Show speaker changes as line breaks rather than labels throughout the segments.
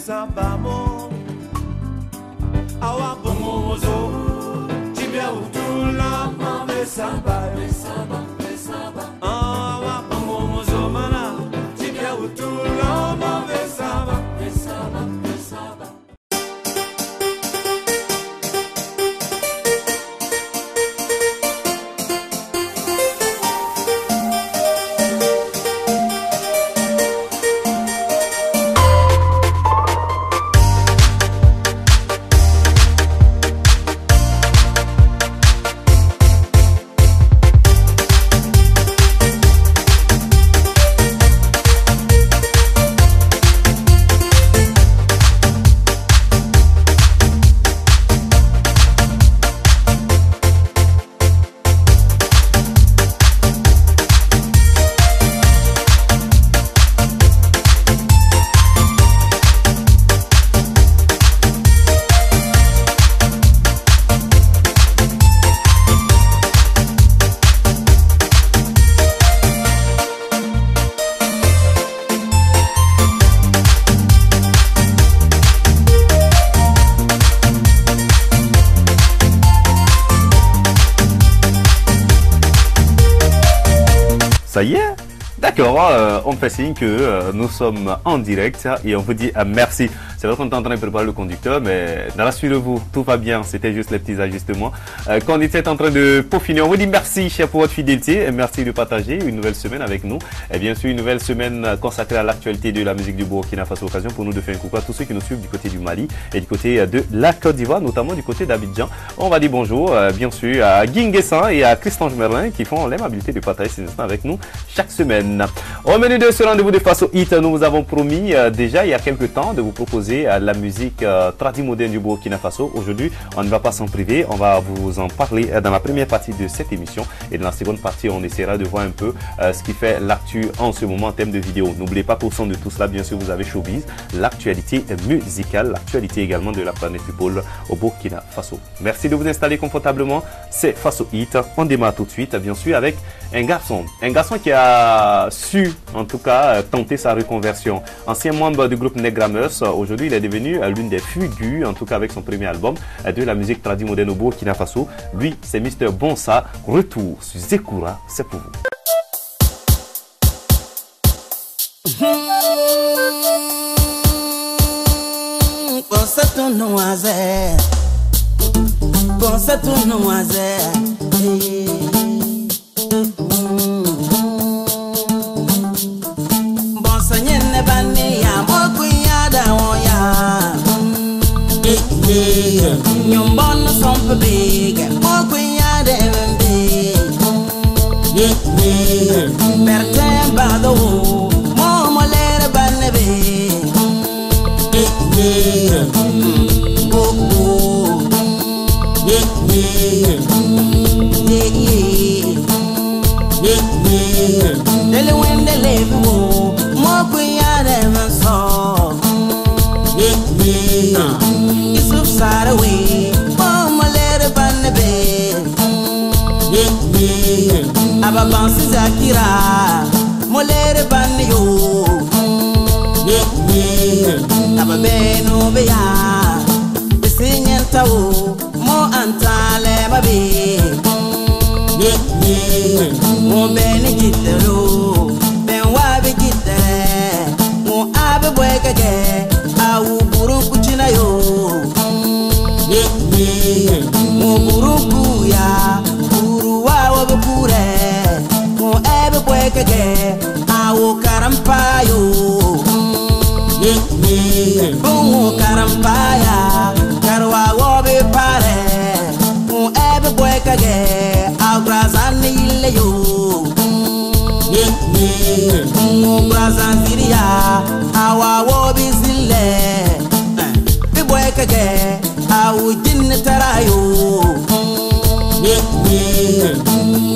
sabamo awa bongozo tibia utula mame saba awa bongozo mana tibia utula mame saba.
Ça y est? D'accord, on fait signe que nous sommes en direct et on vous dit merci. C'est vrai qu'on est en train de préparer le conducteur, mais rassurez-vous, tout va bien. C'était juste les petits ajustements qu'on était en train de peaufiner. On vous dit merci pour votre fidélité et merci de partager une nouvelle semaine avec nous. Et bien sûr, une nouvelle semaine consacrée à l'actualité de la musique du Burkina Faso. Occasion pour nous de faire un coucou à tous ceux qui nous suivent du côté du Mali et du côté de la Côte d'Ivoire, notamment du côté d'Abidjan. On va dire bonjour, bien sûr, à Guinguessan et à Christian Merlin qui font l'aimabilité de partager ces instants avec nous chaque semaine. Au menu de ce rendez-vous de Faso Hit, nous vous avons promis déjà il y a quelques temps de vous proposer la musique traditionnelle moderne du Burkina Faso. Aujourd'hui, on ne va pas s'en priver, on va vous en parler dans la première partie de cette émission et dans la seconde partie, on essaiera de voir un peu ce qui fait l'actu en ce moment en termes de vidéos. N'oubliez pas qu'au sein de tout cela, bien sûr, vous avez Showbiz, l'actualité musicale, l'actualité également de la planète football au Burkina Faso. Merci de vous installer confortablement, c'est Faso Hit. On démarre tout de suite, bien sûr, avec un garçon qui a su, en tout cas, tenter sa reconversion. Ancien membre du groupe Negramers, aujourd'hui il est devenu l'une des figures, en tout cas avec son premier album, de la musique traditionnelle moderne au Burkina Faso. Lui, c'est Mr Bonsa. Retour sur Zekura, c'est pour vous.
Bonsa ton noisette, bonsa ton noisette. Nyumbani sompa big, mokuya devin big. Bertem bado, mo molere banebe. Dele wende levi wo, mokuya devin so. Isuf Sarawi, oh my little bannabe. Ababansi Zakira, molere banyo. Ababeno beya, bisinyen tau, mo antale babi. Mo beni gitero, ben wabi gitere, mo abe bwekage. Awu burunku china yo, mo burunku ya, buruwa wabukure, mo ebe kwekege, awu karampa yo, bungu karampa ya, karwa wabe pare, mo ebe kwekege, awu grazani ile yo, mo grazani viria, awa wabe zile. Kage awu jinne tarayo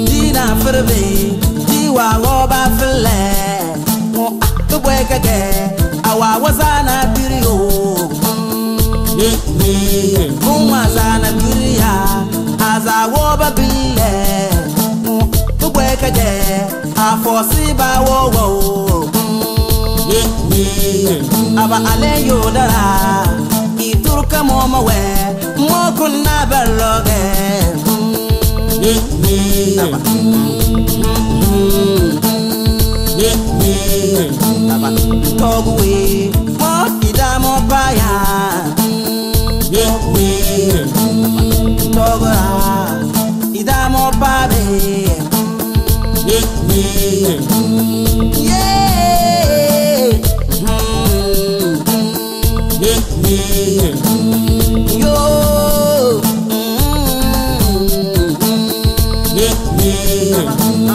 dina ferbe diwa woba felle mo akwe kage awa wazana biriyo wazana biriya aza woba bille mo akwe kage afosi ba wo aba ale yodara iturka moma we mo kunna berloge aba togwe mo idamo baya togra idamo babe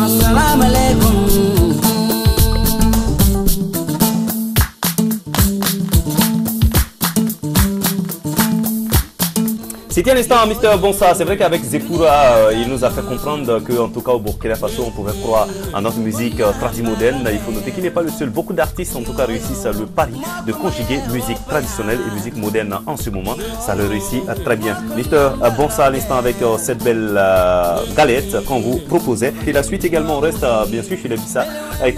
Assalamu alaikum.
C'était à l'instant Mr. Bonsa. C'est vrai qu'avec Zefura, il nous a fait comprendre qu'en tout cas au Burkina Faso, on pouvait croire en notre musique tradimoderne. Il faut noter qu'il n'est pas le seul. Beaucoup d'artistes en tout cas réussissent le pari de conjuguer musique traditionnelle et musique moderne en ce moment. Ça le réussit très bien. Mr. Bonsa à l'instant avec cette belle galette qu'on vous proposait. Et la suite également, on reste bien sûr chez les Bissa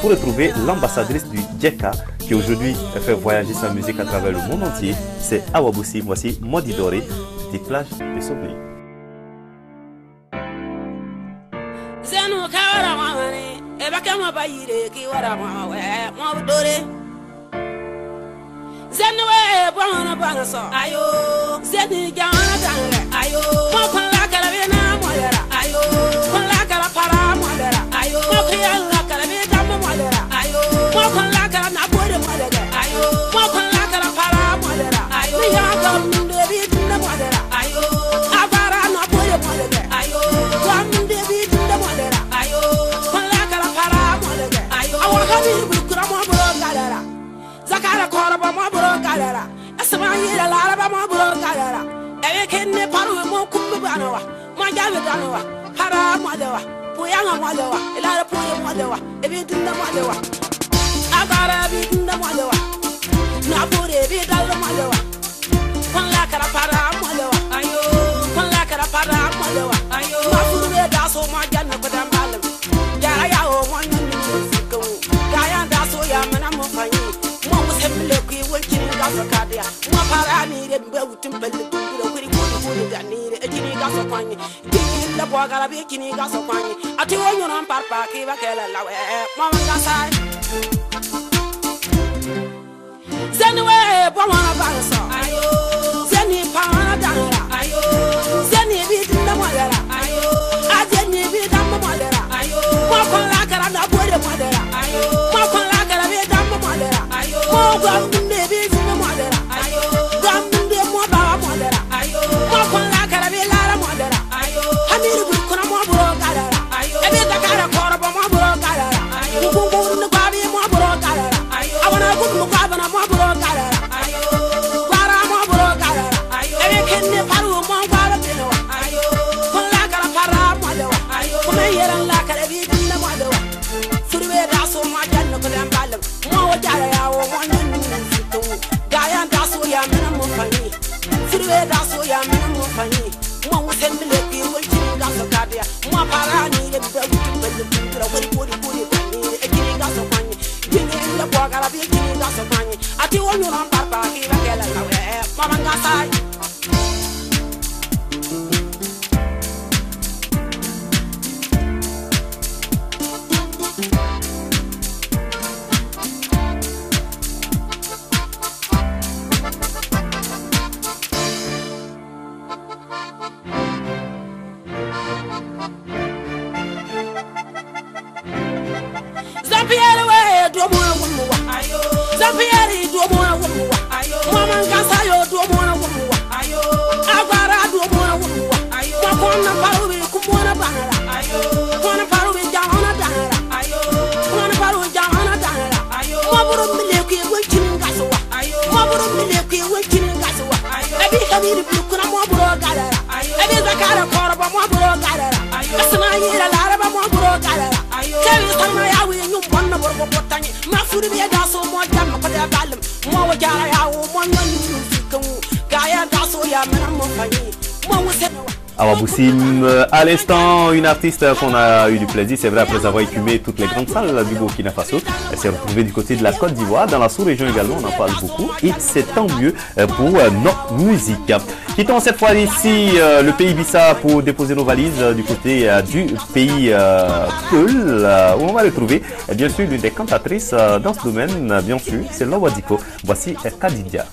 pour retrouver l'ambassadrice du Djeka qui aujourd'hui fait voyager sa musique à travers le monde entier. C'est Awa Boussi. Voici Modi Doré. Petite plage de souvenirs.
Zenu kawara mawani, eba kama bayire ki wara mawe, mawdore. Zenu we bwana bwana so, ayo. Zenu jana jana, ayo. Mokala kala bena mwalera, ayo. Mokala kala para mwalera, ayo. Mokala kala bena mwalera, ayo. Mokala kala na bode mwalera, ayo. Mokala kala para mwalera, ayo. Niya gamde bidna mwalera. Zakara koraba mo bro galera asma yira laraba mo bro galera ewe kenne paru mo kumbu banawa mo jabe danawa hara mo dewa puyanga mo dewa ilara puye mo dewa ebi dinda mo dewa agara bi dinda mo dewa na pure bi dal mo dewa kon la kara para mo dewa ayo kon la kara para mo dewa ayo ma furu da so mo janna ko dam balam ya ya o mo nyi ko ga ya da so ya mana mo fanyi Loki working in Gazacadia, Maparani, and Belton Belton, pretty good that need a Guinea Gasopani, Guinea the Boga, Bikini Gasopani, I told you on Papa, Kivakella, Mama Gasai. Zenway, Pomona Bansa, Ayo, Zeni Pana Dana, Ayo, Zeni beat in the Madera, Ayo, Azeni beat on the Madera, Ayo, Mapalaka, and the Boy Madera, Ayo, Mapalaka, and the Madera, Ayo, Gamde beat in the Madera, Ayo, Gamde Moba Madera, Ayo, Mapalaka, and Madera, Ayo, Hamid Bukuramo Gala, Ayo, and the Cara Coraba Gala, Ayo, the Babi Mabro Gala, Ayo, I want to go to Mabana Mabro Gala, Ayo, Para Mabro Gala, Ayo, and Kenny Paru Mabara, Ayo, Polaka Para Mado, Ayo, Mayer and Laka in the Mado, Fulwe Dasso Majan of them Balam, Mo Jaya, one Gayan Dasso Yaman Mufani, Fulwe Dasso Yaman Mufani, one was 10 million working Gasso Cardia, Maparani, and the Puri, a Guinea Gasso Pani, Guinea the Boga, Guinea Gasso Pani, I do want you on Papa, Mama Gasai.
Awa Boussim, à l'instant, une artiste qu'on a eu du plaisir, c'est vrai, après avoir écumé toutes les grandes salles du Burkina Faso. Elle s'est retrouvée du côté de la Côte d'Ivoire, dans la sous-région également, on en parle beaucoup, et c'est tant mieux pour notre musique. Quittons cette fois ici le pays Bissa pour déposer nos valises du côté du pays Peul, où on va retrouver bien sûr l'une des cantatrices dans ce domaine, bien sûr, c'est Lobo Diko. Voici Kadidia.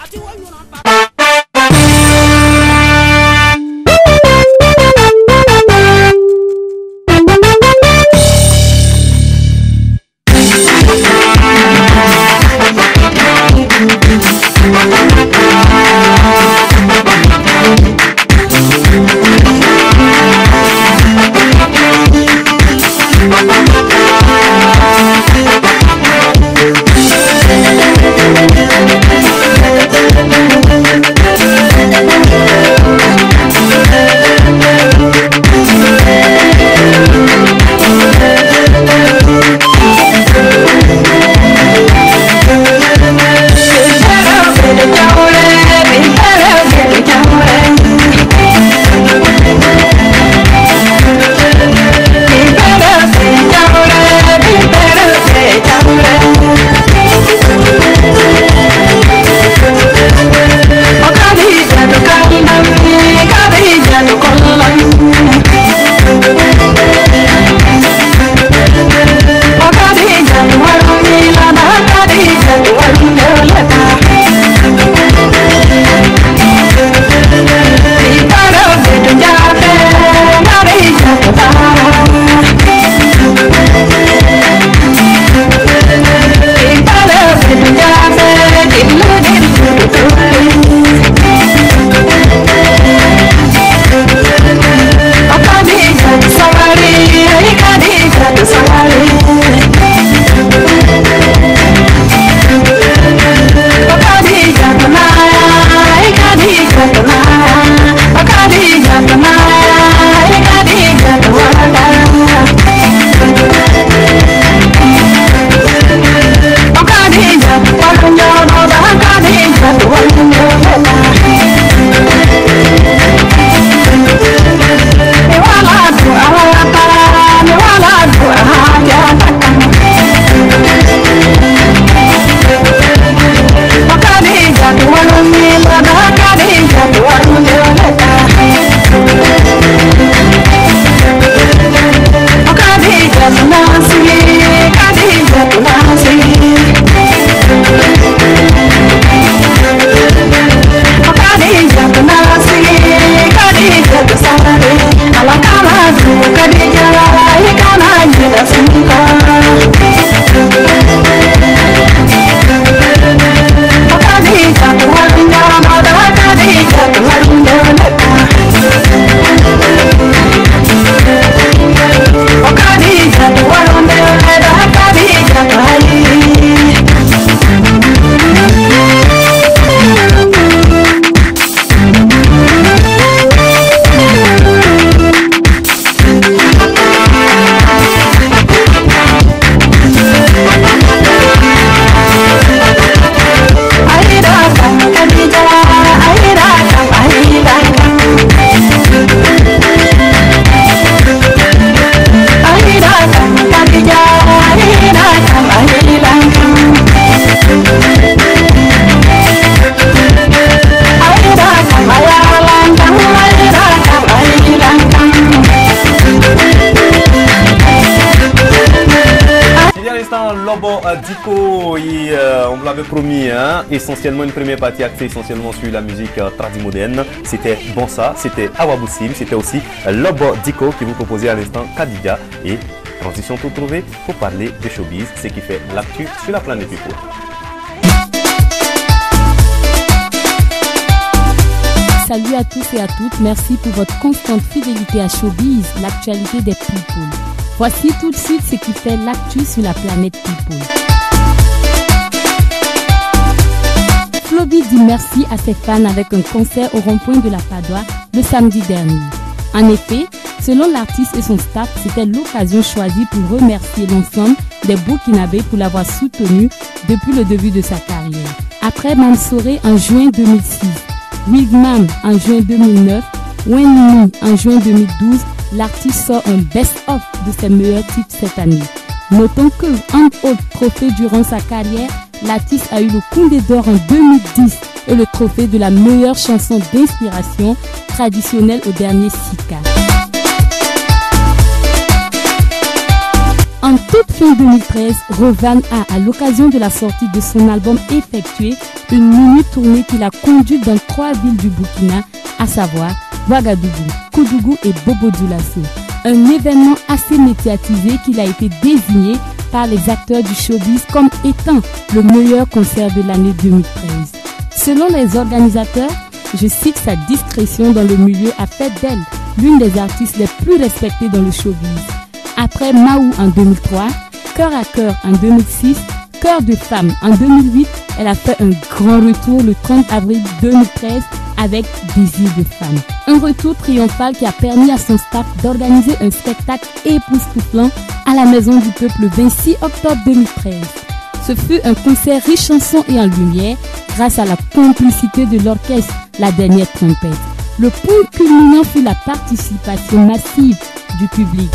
Lobo Diko, et on vous l'avait promis, hein, essentiellement une première partie axée essentiellement sur la musique tradimoderne. C'était Bonsa, c'était Awa Boussim, c'était aussi Lobo Diko qui vous proposait à l'instant Kadidia. Et transition tout trouvée pour parler de showbiz, ce qui fait l'actu sur la planète People.
Salut à tous et à toutes, merci pour votre constante fidélité à Showbiz, l'actualité des people. Voici tout de suite ce qui fait l'actu sur la planète People. Flobi dit merci à ses fans avec un concert au rond-point de la Padoie le samedi dernier. En effet, selon l'artiste et son staff, c'était l'occasion choisie pour remercier l'ensemble des Burkinabés pour l'avoir soutenu depuis le début de sa carrière. Après Mansouré en juin 2006, Wigman en juin 2009 Wendy en juin 2012, l'artiste sort un best-of de ses meilleurs titres cette année. Notons que, entre autres trophées durant sa carrière, l'artiste a eu le Condé d'Or en 2010 et le trophée de la meilleure chanson d'inspiration traditionnelle au dernier Sika. En toute fin 2013, Rovan a, à l'occasion de la sortie de son album Effectué, une mini-tournée qui l'a conduite dans 3 villes du Burkina, à savoir Ouagadougou, Koudougou et Bobo-Dioulasso. Un événement assez médiatisé qu'il a été désigné par les acteurs du showbiz comme étant le meilleur concert de l'année 2013. Selon les organisateurs, je cite, sa discrétion dans le milieu a fait d'elle l'une des artistes les plus respectées dans le showbiz. Après Maou en 2003, Cœur à Cœur en 2006, Cœur de Femme en 2008, elle a fait un grand retour le 30 avril 2013 avec Désir de Femme. Un retour triomphal qui a permis à son staff d'organiser un spectacle époustouflant à la Maison du Peuple le 26 octobre 2013. Ce fut un concert riche en son et en lumière grâce à la complicité de l'orchestre La Dernière Trompette. Le point culminant fut la participation massive du public.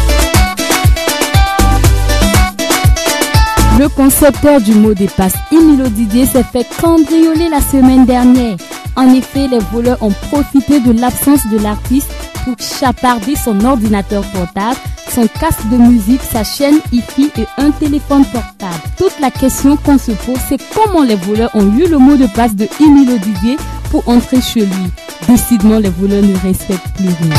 Le concepteur du mot de passe, Emilio Didier, s'est fait cambrioler la semaine dernière. En effet, les voleurs ont profité de l'absence de l'artiste pour chaparder son ordinateur portable, son casque de musique, sa chaîne Hi-Fi et un téléphone portable. Toute la question qu'on se pose, c'est comment les voleurs ont eu le mot de passe de Emilio Didier pour entrer chez lui. Décidément, les voleurs ne respectent plus rien.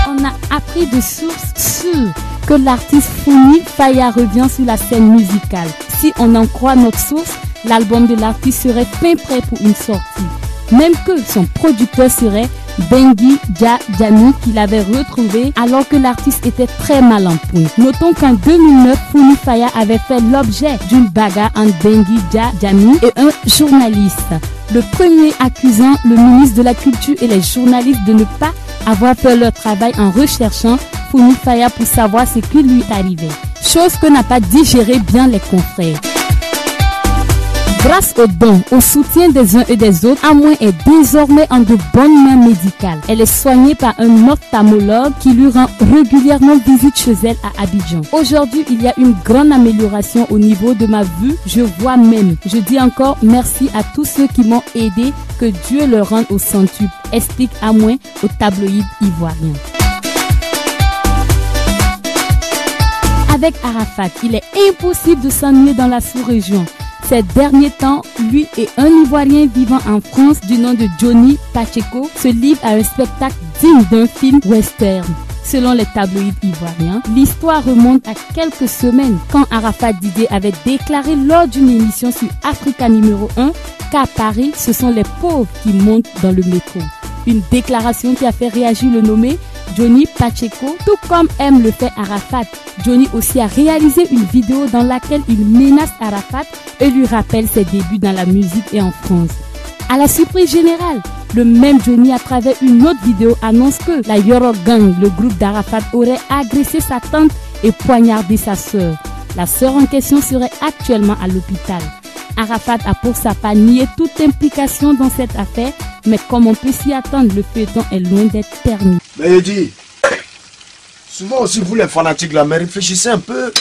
On a appris de sources sûres que l'artiste Founi Faya revient sur la scène musicale. Si on en croit notre source, l'album de l'artiste serait fin prêt pour une sortie. Même que son producteur serait Bengi Dja Djami, qu'il avait retrouvé alors que l'artiste était très mal en point. Notons qu'en 2009, Founi Faya avait fait l'objet d'une bagarre entre Bengi Dja Djami et un journaliste. Le premier accusant le ministre de la Culture et les journalistes de ne pas avoir fait leur travail en recherchant Founi Faya pour savoir ce qui lui arrivait. Chose que n'a pas digéré bien les confrères. Grâce aux dons, au soutien des uns et des autres, Amouin est désormais en de bonnes mains médicales. Elle est soignée par un ophtalmologue qui lui rend régulièrement visite chez elle à Abidjan. Aujourd'hui, il y a une grande amélioration au niveau de ma vue. Je vois même. Je dis encore merci à tous ceux qui m'ont aidé. Que Dieu leur rende au centuple, explique Amouin au tabloïd ivoirien. Avec Arafat, il est impossible de s'ennuyer dans la sous-région. Ces derniers temps, lui et un Ivoirien vivant en France du nom de Johnny Pacheco se livrent à un spectacle digne d'un film western. Selon les tabloïds ivoiriens, l'histoire remonte à quelques semaines quand Arafat Didier avait déclaré lors d'une émission sur Africa numéro 1 qu'à Paris, ce sont les pauvres qui montent dans le métro. Une déclaration qui a fait réagir le nommé Johnny Pacheco, tout comme aime le fait Arafat. Johnny aussi a réalisé une vidéo dans laquelle il menace Arafat et lui rappelle ses débuts dans la musique et en France. À la surprise générale, le même Johnny, à travers une autre vidéo, annonce que la Yoro Gang, le groupe d'Arafat, aurait agressé sa tante et poignardé sa sœur. La sœur en question serait actuellement à l'hôpital. Arafat a pour sa part nié toute implication dans cette affaire, mais comme on peut s'y attendre, le feuilleton est loin d'être terminé.
Mais je dis, souvent aussi vous les fanatiques là, mais réfléchissez un peu.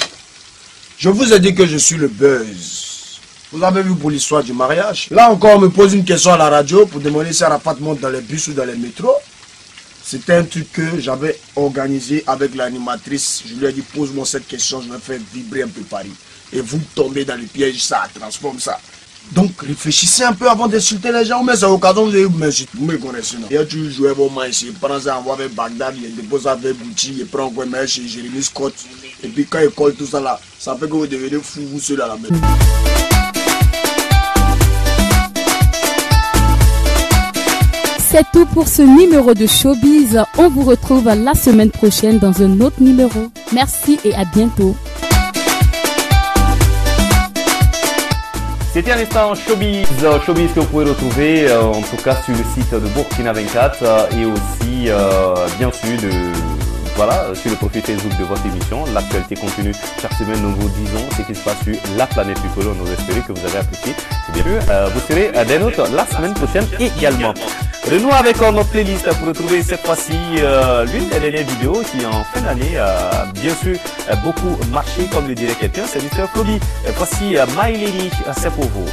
Je vous ai dit que je suis le buzz. Vous avez vu pour l'histoire du mariage. Là encore, on me pose une question à la radio pour demander si Arafat monte dans les bus ou dans les métros. C'était un truc que j'avais organisé avec l'animatrice. Je lui ai dit, pose-moi cette question, je vais faire vibrer un peu Paris. Et vous tombez dans le piège, ça transforme ça. Donc réfléchissez un peu avant d'insulter les gens, mais c'est l'occasion de m'insulter. Vous me connaissez, non? Et tu jouais vos mains ici, prends ça, envoie avec Bagdad, il dépose avec Bouti, il prend quoi, mais chez Jérémy Scott. Et puis quand il colle tout ça là, ça fait que vous devenez fou, vous seul à la maison.
C'est tout pour ce numéro de Showbiz. On vous retrouve la semaine prochaine dans un autre numéro. Merci et à bientôt.
C'était un instant Showbiz, Showbiz que vous pouvez retrouver en tout cas sur le site de Burkina 24 et aussi bien sûr voilà, sur le profil Facebook de votre émission, l'actualité continue. Chaque semaine, nous vous disons ce qui se passe sur la planète tricolore. Nous espérons que vous avez apprécié. Bien sûr, vous serez des nôtres la semaine prochaine également. Renouons avec notre playlist pour retrouver cette fois-ci l'une des dernières vidéos qui en fin d'année bien sûr beaucoup marché, comme le dirait quelqu'un, c'est Mr. Floby. Voici My Lady, c'est pour vous.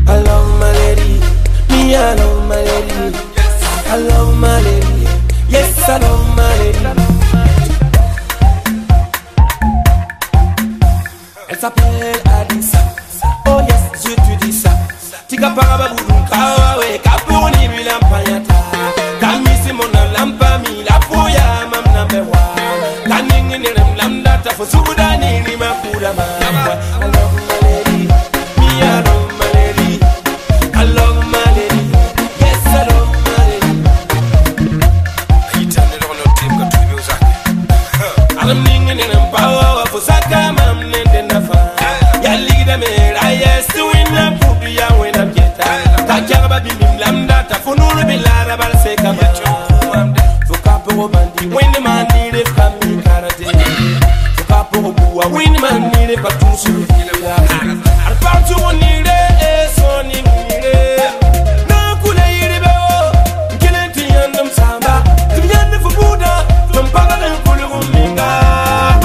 I love my lady, me I love my lady, I love my lady, yes I love my lady. Elle s'appelle Adissa, oh yes je te dis ça. Tika parababou kawawe kaponi milampanyata. Kamisi mona lampa mi la foya mam number one. Kaningi nirem lamdata for sudani ni makuda ma. I love my lady, me I love my lady, I love my lady, yes I love my lady. Hitane lo no team ka tubi uzake. Alam ningi nirem power for saka mam nende nafa. Ya liga me yes to win up to ya win up yet. Takya ba bim lamdata for no be la ba se ka ba. For kapo bandi when the man need it from me karate. For kapo bua when the man need it but to see. Al partu need it so need it. Na kula yiri be o. Kilenti yandum samba. Tinyande for Buddha. Tom paga den kulu guminga.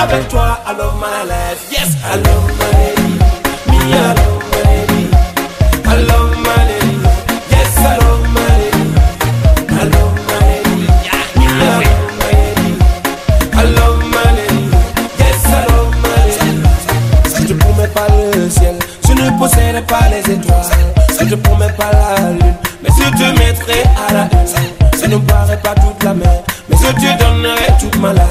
Avec toi I love my life. Yes I love my lady. Me I love my lady. I love my lady. Yes I love my lady. I love my lady. Me I love my lady. I love my lady. Yes I love my lady. Si je promets pas le ciel, je ne possède pas les étoiles. Si je promets pas la lune, mais je te mettrai à la une. Je ne boirai pas toute la mer, mais je te donnerai toute ma life.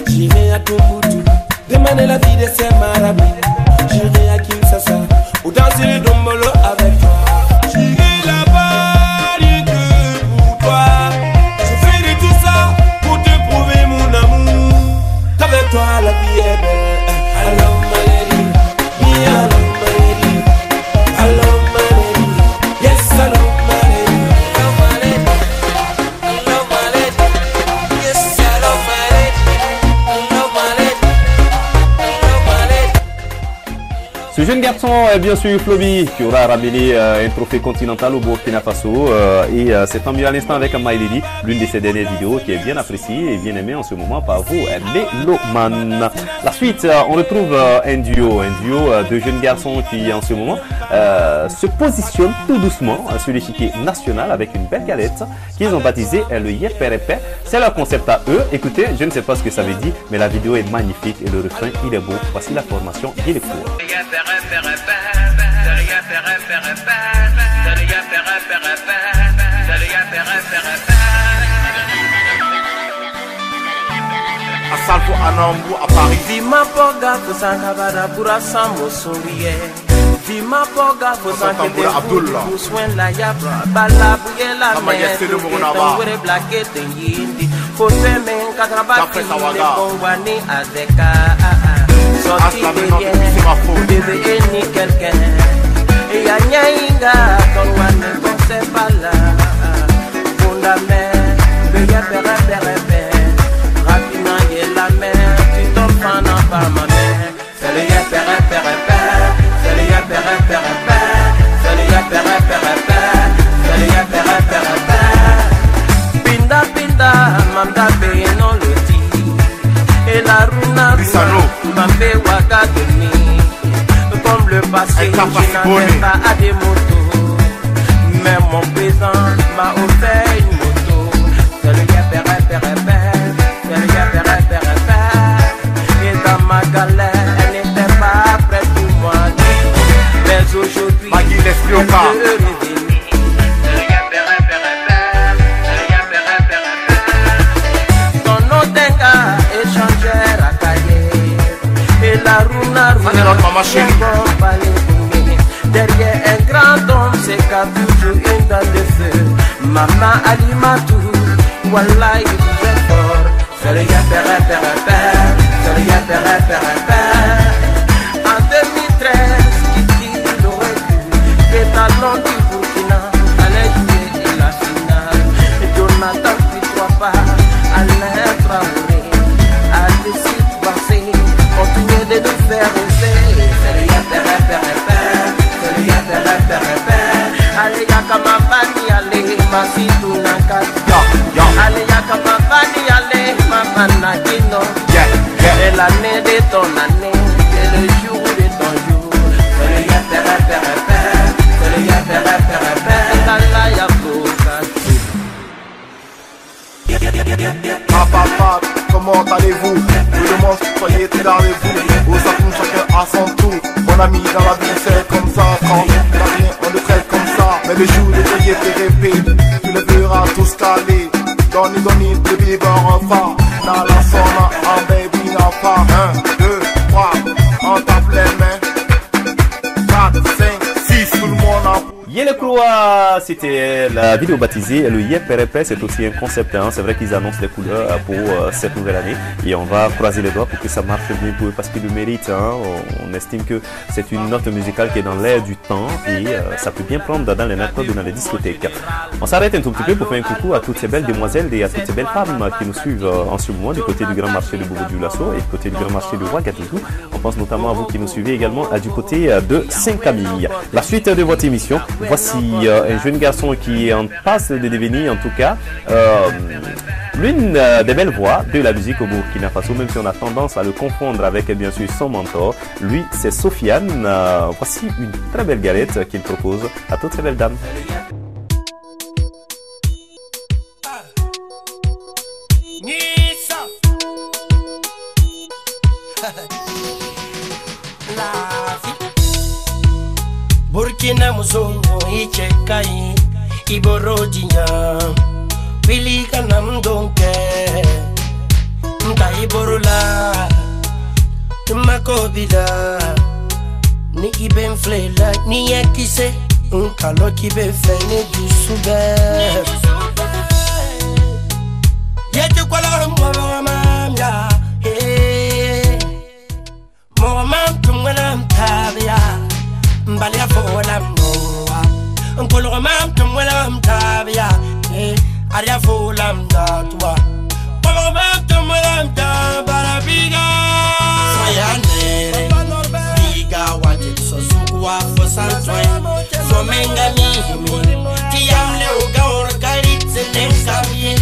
J'irai à Tombouctou, demander la vie de ces marabouts. J'irai à Kinshasa, ou danser le dombolo avec toi. J'irai là-bas, rien que pour toi. Je ferai tout ça pour te prouver mon amour. Qu'avec toi la vie est belle. I love my lady, me I love my lady, I love my lady, yes I love my lady, I love my lady, I love my lady, yes I love my lady, I love my lady, I love my lady.
Ce jeune garçon est bien sûr Floby qui aura ramené un trophée continental au Burkina Faso et c'est mieux à l'instant avec My Lady, l'une de ses dernières vidéos qui est bien appréciée et bien aimée en ce moment par vous, mélomanes. La suite, on retrouve un duo de jeunes garçons qui en ce moment se positionnent tout doucement sur l'échiquier national avec une belle galette qu'ils ont baptisé le Yeperepe. C'est leur concept à eux. Écoutez, je ne sais pas ce que ça veut dire, mais la vidéo est magnifique et le refrain il est beau. Voici la formation et les cours.
Asalfo Anambu à Paris.
Vima poga kusangabara pura sambo suriye. Vima poga kusangabara Abdullah. Kuswen la yabra bala buye la me. Tongwere blake tengindi. Fote men katrabaki ne kongwani azeka. Sorti de bébé ni quelqu'un. Et ya nyainga kongwane kongse bala. Fondame beye pere pere pere. Rapidement et la mer, tu t'en prends par ma mère. Fais le yapere pere pere, fais le yapere pere pere, fais le yapere pere pere, fais le yapere pere pere. Pinda pinda, mamda be non le dit. Et la runa m'avait waga de mi. Comme le passé, je n'avais pas à des motos. Mais mon présent m'a offert une moto. Fais le yapere pere pere. Et dans ma galère, elle n'était pas prête pour moi. Mais aujourd'hui, je veux revenir. Ton otenga échangeur à cahier. Et la runa derrière un grand homme, c'est qu'à toujours une dans le feu. Maman Alimatou, voilà il vous est fort. Fais le yapere pere pere, fais le yapere pere pere. En 2013, Despacito na casa. Ale yaka mabani ale mabana kino. Et l'année de ton année, et le jour de ton jour. C'est le ya pere pere pere, c'est le ya pere pere pere. Kala ya
Papa, papa, comment allez-vous? Je demande si soyez très gardez-vous. Au Sakoum, chacun à son tour. Mon ami, dans la vie, c'est comme ça. Quand t'as rien, on le traite comme ça. Mais le jour de payer tes répés, tu les verras tous calés. Donne, baby, bon repas. Dans la zone, en baby, en pas. 1, 2, 3, on tape les mains. 4, 5, 6, tout le monde en.
Yele Kroa, c'était la vidéo baptisée. Le Yeperepe, c'est aussi un concept. Hein. C'est vrai qu'ils annoncent les couleurs pour cette nouvelle année. Et on va croiser les doigts pour que ça marche bien pour eux parce qu'ils le méritent. Hein. On estime que c'est une note musicale qui est dans l'air du temps et ça peut bien prendre dans les nightclubs ou dans les discothèques. On s'arrête un tout petit peu pour faire un coucou à toutes ces belles demoiselles et à toutes ces belles femmes qui nous suivent en ce moment du côté du grand marché de Bobo-Dioulasso et du côté du grand marché de Ouagadougou. On pense notamment à vous qui nous suivez également du côté de Saint-Camille. La suite de votre émission. Voici un jeune garçon qui est en passe de devenir en tout cas l'une des belles voix de la musique au Burkina Faso, même si on a tendance à le confondre avec bien sûr son mentor. Lui, c'est Sofiane. Voici une très belle galette qu'il propose à toutes ces belles dames.
Burkina Muzongo ichekai iborodinya pilika namdonke nkai borula makobida ni iben flela ni yakise nkalo kibe fene du sube yeke kwala mwamya mwamam tumwana mtabya Mbalia fola mnoa Nkolo mam tumwela mtabia Aria fola mdatwa Polo mam tumwela mtabara biga Soyanere Biga wate sozuku wa fosantoy Fomenga mihimi Tiyamle uga orkaritse nenkamye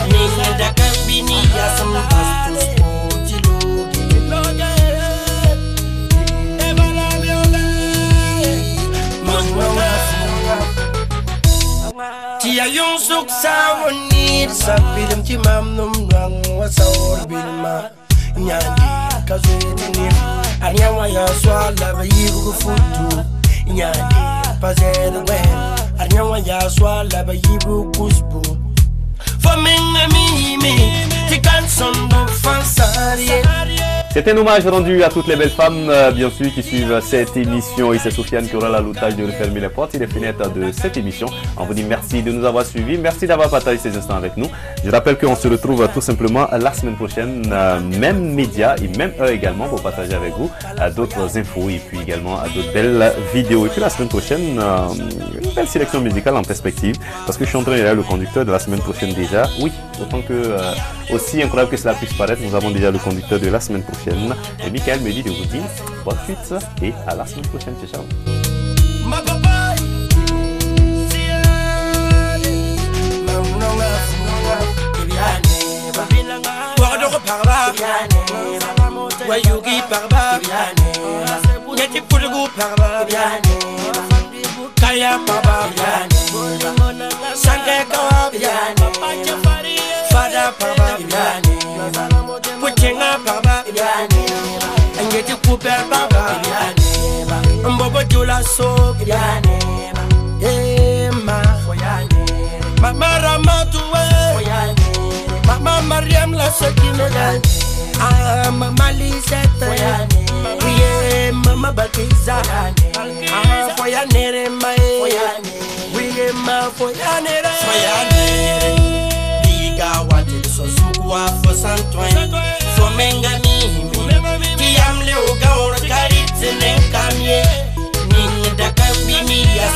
Ninga dakambini ya sambastu Tia yung suksa wonit sa pilim ti mam num lang wasawar bilma nyandi kazwini anyawa ya swala bayibu futu nyandi pazel wen anyawa ya swala bayibu kusbu fominga mimi ti canson do fansarie.
C'est un hommage rendu à toutes les belles femmes, bien sûr, qui suivent cette émission. Et c'est Sofiane qui aura l'aloutage de refermer les portes et les fenêtres de cette émission. On vous dit merci de nous avoir suivis. Merci d'avoir partagé ces instants avec nous. Je rappelle qu'on se retrouve tout simplement la semaine prochaine, même média et même heure également pour partager avec vous d'autres infos et puis également d'autres belles vidéos. Et puis la semaine prochaine, une belle sélection musicale en perspective parce que je suis en train de le conducteur de la semaine prochaine déjà. Oui, autant que aussi incroyable que cela puisse paraître, nous avons déjà le conducteur de la semaine prochaine. Et Michael me dit de vous dire bonne suite et à la semaine prochaine. Ciao.
Angeti kuper baba Mbobo jula so Ema Mama Ramatuwe Mama Mariam la sekine Mama Lisette Wiye Mama Bakiza Foyanere mae Wiye ma foyanere Foyanere Biga wate sozuku wa fosantoin Fomenga mimi Kiyamle uga orkaritse nenkamye Ninga dakambimi ya